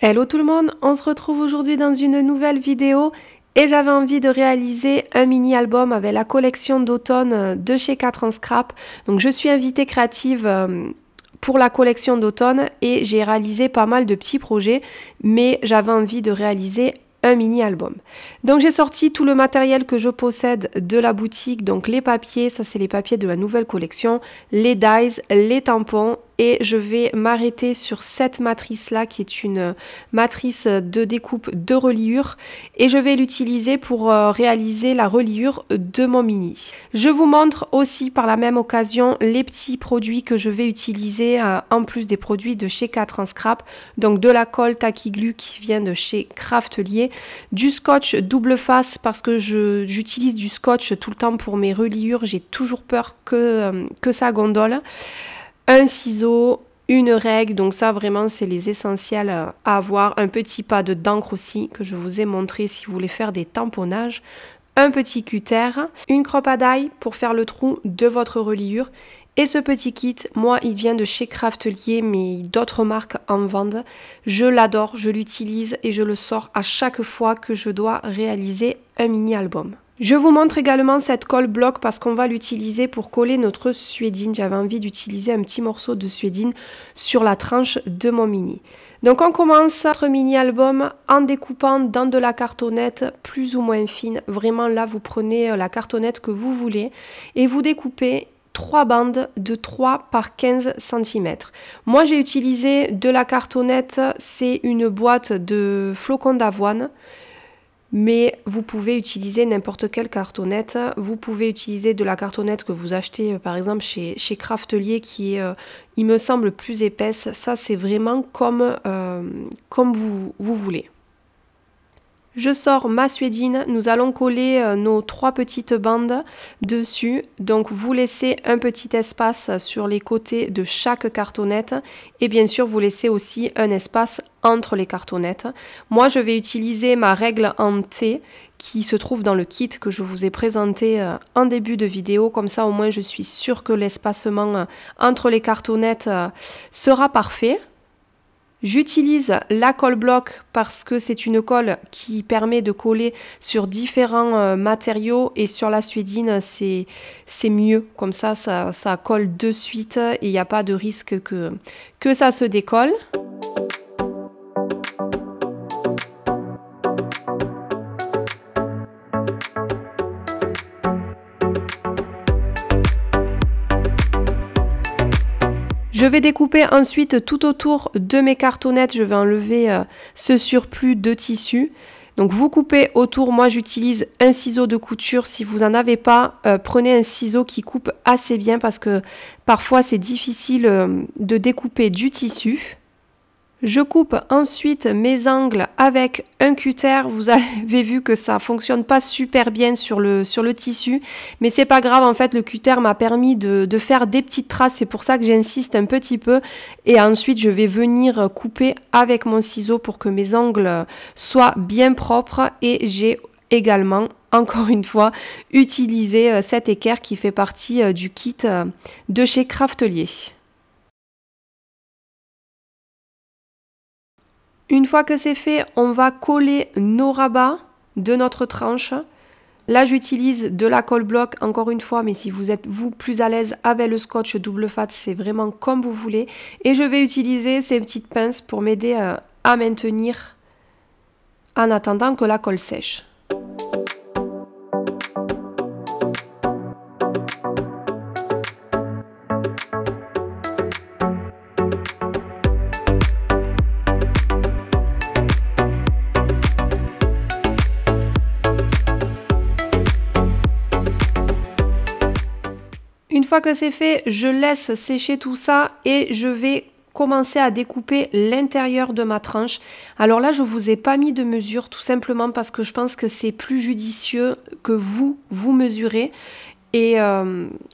Hello tout le monde, on se retrouve aujourd'hui dans une nouvelle vidéo et j'avais envie de réaliser un mini album avec la collection d'automne de chez 4 en Scrap. Donc je suis invitée créative pour la collection d'automne et j'ai réalisé pas mal de petits projets, mais j'avais envie de réaliser un mini album. Donc j'ai sorti tout le matériel que je possède de la boutique, donc les papiers, ça c'est les papiers de la nouvelle collection, les dies, les tampons, et je vais m'arrêter sur cette matrice là qui est une matrice de découpe de reliure et je vais l'utiliser pour réaliser la reliure de mon mini. Je vous montre aussi par la même occasion les petits produits que je vais utiliser en plus des produits de chez 4 en Scrap, donc de la colle Tacky Glue qui vient de chez Craftelier, du scotch double face parce que j'utilise du scotch tout le temps pour mes reliures, j'ai toujours peur que ça gondole. Un ciseau, une règle, donc ça vraiment c'est les essentiels à avoir. Un petit pas d'encre aussi que je vous ai montré si vous voulez faire des tamponnages. Un petit cutter, une crop à die pour faire le trou de votre reliure. Et ce petit kit, moi il vient de chez Craftelier mais d'autres marques en vendent. Je l'adore, je l'utilise et je le sors à chaque fois que je dois réaliser un mini album. Je vous montre également cette colle bloc parce qu'on va l'utiliser pour coller notre suédine. J'avais envie d'utiliser un petit morceau de suédine sur la tranche de mon mini. Donc on commence notre mini album en découpant dans de la cartonnette plus ou moins fine. Vraiment là vous prenez la cartonnette que vous voulez et vous découpez 3 bandes de 3 par 15 cm. Moi j'ai utilisé de la cartonnette, c'est une boîte de flocons d'avoine. Mais vous pouvez utiliser n'importe quelle cartonnette. Vous pouvez utiliser de la cartonnette que vous achetez par exemple chez Craftelier qui est, il me semble, plus épaisse. Ça c'est vraiment comme vous voulez. Je sors ma suédine, nous allons coller nos 3 petites bandes dessus. Donc vous laissez un petit espace sur les côtés de chaque cartonnette et bien sûr vous laissez aussi un espace entre les cartonnettes. Moi je vais utiliser ma règle en T qui se trouve dans le kit que je vous ai présenté en début de vidéo. Comme ça au moins je suis sûre que l'espacement entre les cartonnettes sera parfait. J'utilise la colle bloc parce que c'est une colle qui permet de coller sur différents matériaux et sur la suédine c'est mieux, comme ça colle de suite et il n'y a pas de risque que ça se décolle. Je vais découper ensuite tout autour de mes cartonnettes, je vais enlever ce surplus de tissu. Donc vous coupez autour, moi j'utilise un ciseau de couture, si vous n'en avez pas, prenez un ciseau qui coupe assez bien parce que parfois c'est difficile de découper du tissu. Je coupe ensuite mes angles avec un cutter. Vous avez vu que ça fonctionne pas super bien sur le tissu, mais c'est pas grave, en fait le cutter m'a permis de faire des petites traces, c'est pour ça que j'insiste un petit peu et ensuite je vais venir couper avec mon ciseau pour que mes angles soient bien propres et j'ai également encore une fois utilisé cet équerre qui fait partie du kit de chez Craftelier. Une fois que c'est fait, on va coller nos rabats de notre tranche. Là, j'utilise de la colle bloc, encore une fois, mais si vous êtes plus à l'aise avec le scotch double face, c'est vraiment comme vous voulez. Et je vais utiliser ces petites pinces pour m'aider à maintenir en attendant que la colle sèche. Une fois que c'est fait, je laisse sécher tout ça et je vais commencer à découper l'intérieur de ma tranche. Alors là, je ne vous ai pas mis de mesure tout simplement parce que je pense que c'est plus judicieux que vous mesurez et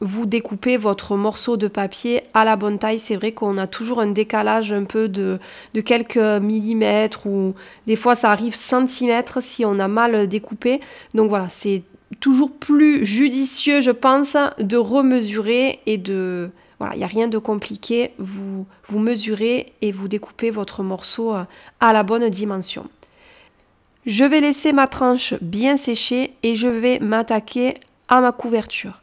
vous découpez votre morceau de papier à la bonne taille. C'est vrai qu'on a toujours un décalage un peu de quelques millimètres ou des fois ça arrive centimètres si on a mal découpé. Donc voilà, c'est toujours plus judicieux, je pense, de remesurer et de Voilà, il n'y a rien de compliqué, vous mesurez et vous découpez votre morceau à la bonne dimension. Je vais laisser ma tranche bien sécher et je vais m'attaquer à ma couverture.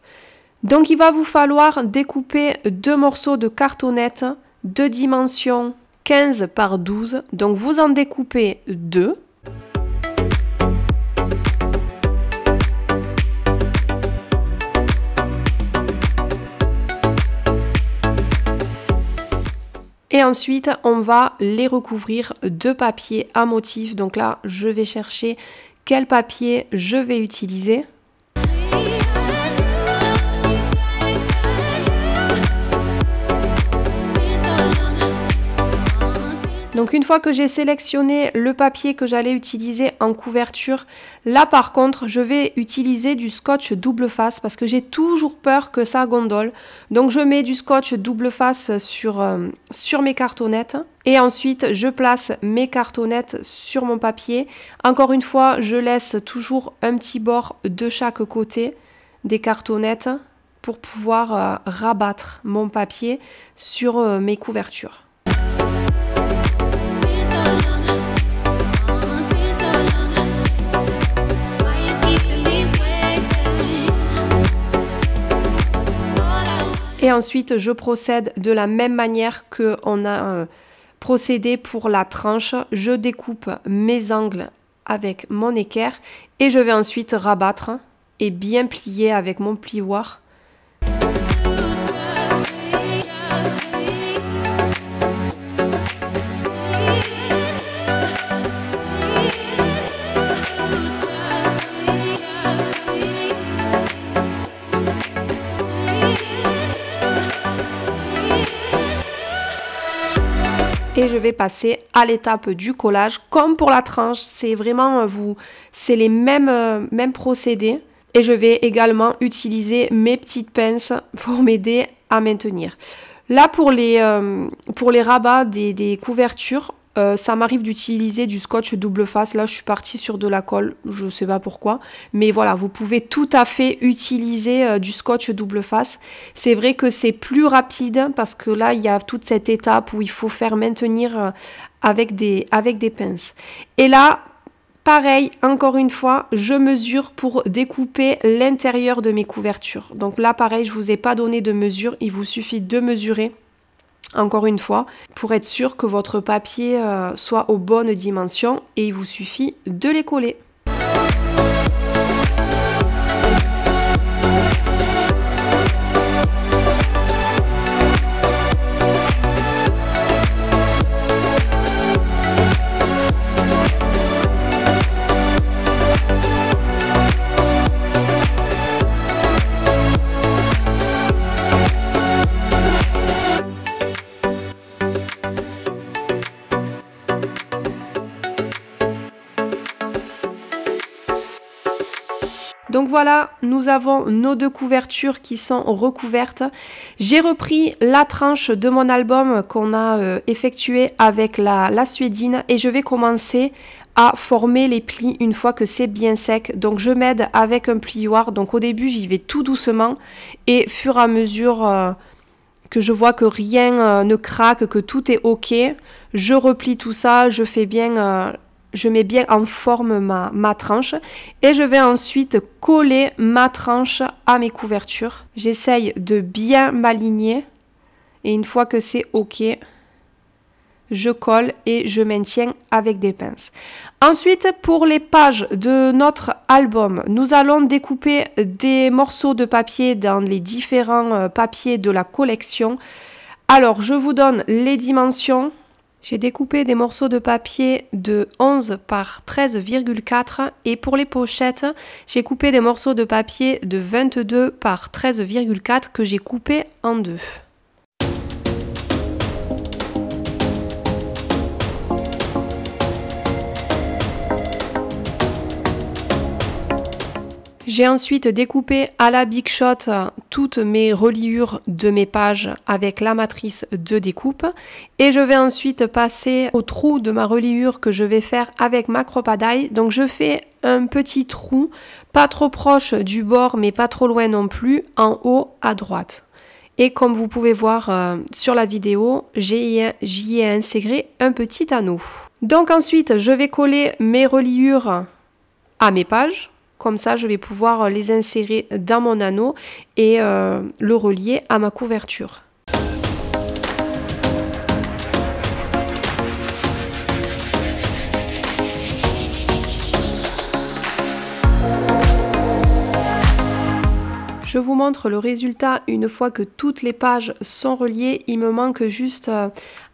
Donc il va vous falloir découper 2 morceaux de cartonnette de dimension 15 par 12. Donc vous en découpez 2. Et ensuite, on va les recouvrir de papier à motif. Donc là, je vais chercher quel papier je vais utiliser. Donc une fois que j'ai sélectionné le papier que j'allais utiliser en couverture, là par contre je vais utiliser du scotch double face parce que j'ai toujours peur que ça gondole. Donc je mets du scotch double face sur mes cartonnettes et ensuite je place mes cartonnettes sur mon papier. Encore une fois, je laisse toujours un petit bord de chaque côté des cartonnettes pour pouvoir rabattre mon papier sur mes couvertures. Et ensuite, je procède de la même manière qu'on a procédé pour la tranche. Je découpe mes angles avec mon équerre et je vais ensuite rabattre et bien plier avec mon plioir. Et je vais passer à l'étape du collage. Comme pour la tranche, c'est vraiment c'est les mêmes procédés. Et je vais également utiliser mes petites pinces pour m'aider à maintenir. Là, pour les rabats des couvertures, ça m'arrive d'utiliser du scotch double face. Là, je suis partie sur de la colle, je ne sais pas pourquoi. Mais voilà, vous pouvez tout à fait utiliser du scotch double face. C'est vrai que c'est plus rapide parce que là, il y a toute cette étape où il faut faire maintenir avec des pinces. Et là, pareil, encore une fois, je mesure pour découper l'intérieur de mes couvertures. Donc là, pareil, je ne vous ai pas donné de mesure, il vous suffit de mesurer. Encore une fois, pour être sûr que votre papier soit aux bonnes dimensions et il vous suffit de les coller. Donc voilà, nous avons nos 2 couvertures qui sont recouvertes. J'ai repris la tranche de mon album qu'on a effectué avec la suédine et je vais commencer à former les plis une fois que c'est bien sec. Donc je m'aide avec un plioir. Donc au début, j'y vais tout doucement et fur et à mesure que je vois que rien ne craque, que tout est ok, je replie tout ça, je mets bien en forme ma tranche et je vais ensuite coller ma tranche à mes couvertures. J'essaye de bien m'aligner et une fois que c'est ok, je colle et je maintiens avec des pinces. Ensuite, pour les pages de notre album, nous allons découper des morceaux de papier dans les différents papiers de la collection. Alors, je vous donne les dimensions. J'ai découpé des morceaux de papier de 11 par 13,4 et pour les pochettes, j'ai coupé des morceaux de papier de 22 par 13,4 que j'ai coupé en 2. J'ai ensuite découpé à la Big Shot toutes mes reliures de mes pages avec la matrice de découpe et je vais ensuite passer au trou de ma reliure que je vais faire avec ma croppadaille. Donc je fais un petit trou, pas trop proche du bord mais pas trop loin non plus, en haut à droite. Et comme vous pouvez voir sur la vidéo, j'y ai intégré un petit anneau. Donc ensuite, je vais coller mes reliures à mes pages. Comme ça, je vais pouvoir les insérer dans mon anneau et le relier à ma couverture. Je vous montre le résultat une fois que toutes les pages sont reliées. Il me manque juste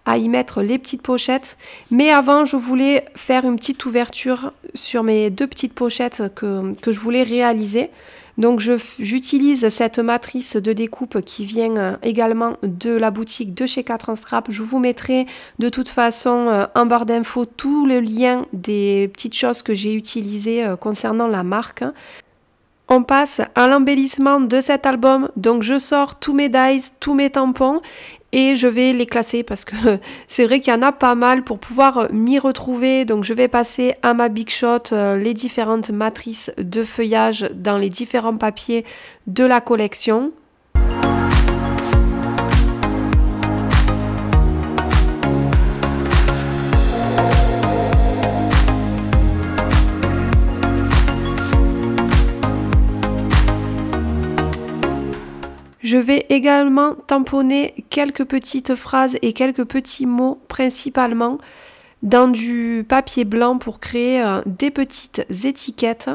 à y mettre les petites pochettes. Mais avant, je voulais faire une petite ouverture sur mes deux petites pochettes que je voulais réaliser. Donc j'utilise cette matrice de découpe qui vient également de la boutique de chez 4 en Scrap. Je vous mettrai de toute façon en barre d'infos tous les liens des petites choses que j'ai utilisées concernant la marque. On passe à l'embellissement de cet album, donc je sors tous mes dies, tous mes tampons et je vais les classer parce que c'est vrai qu'il y en a pas mal pour pouvoir m'y retrouver. Donc je vais passer à ma Big Shot les différentes matrices de feuillage dans les différents papiers de la collection. Je vais également tamponner quelques petites phrases et quelques petits mots principalement dans du papier blanc pour créer des petites étiquettes.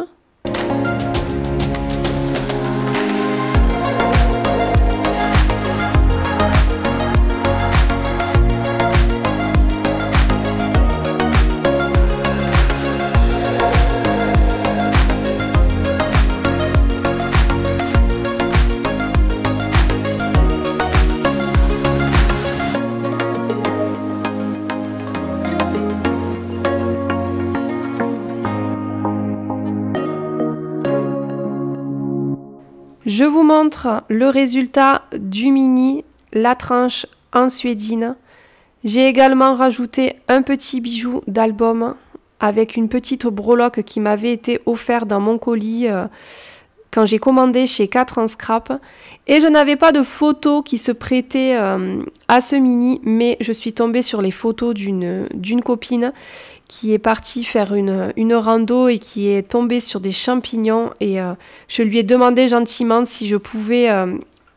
Je vous montre le résultat du mini, la tranche en suédine. J'ai également rajouté un petit bijou d'album avec une petite breloque qui m'avait été offerte dans mon colis quand j'ai commandé chez 4 en Scrap. Et je n'avais pas de photos qui se prêtaient à ce mini, mais je suis tombée sur les photos d'une copine qui est partie faire une rando et qui est tombée sur des champignons. Et je lui ai demandé gentiment si je pouvais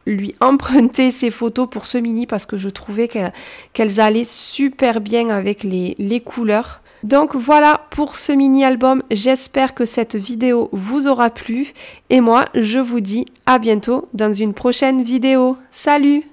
lui emprunter ces photos pour ce mini parce que je trouvais qu'elles allaient super bien avec les couleurs. Donc voilà pour ce mini album, j'espère que cette vidéo vous aura plu et moi je vous dis à bientôt dans une prochaine vidéo. Salut!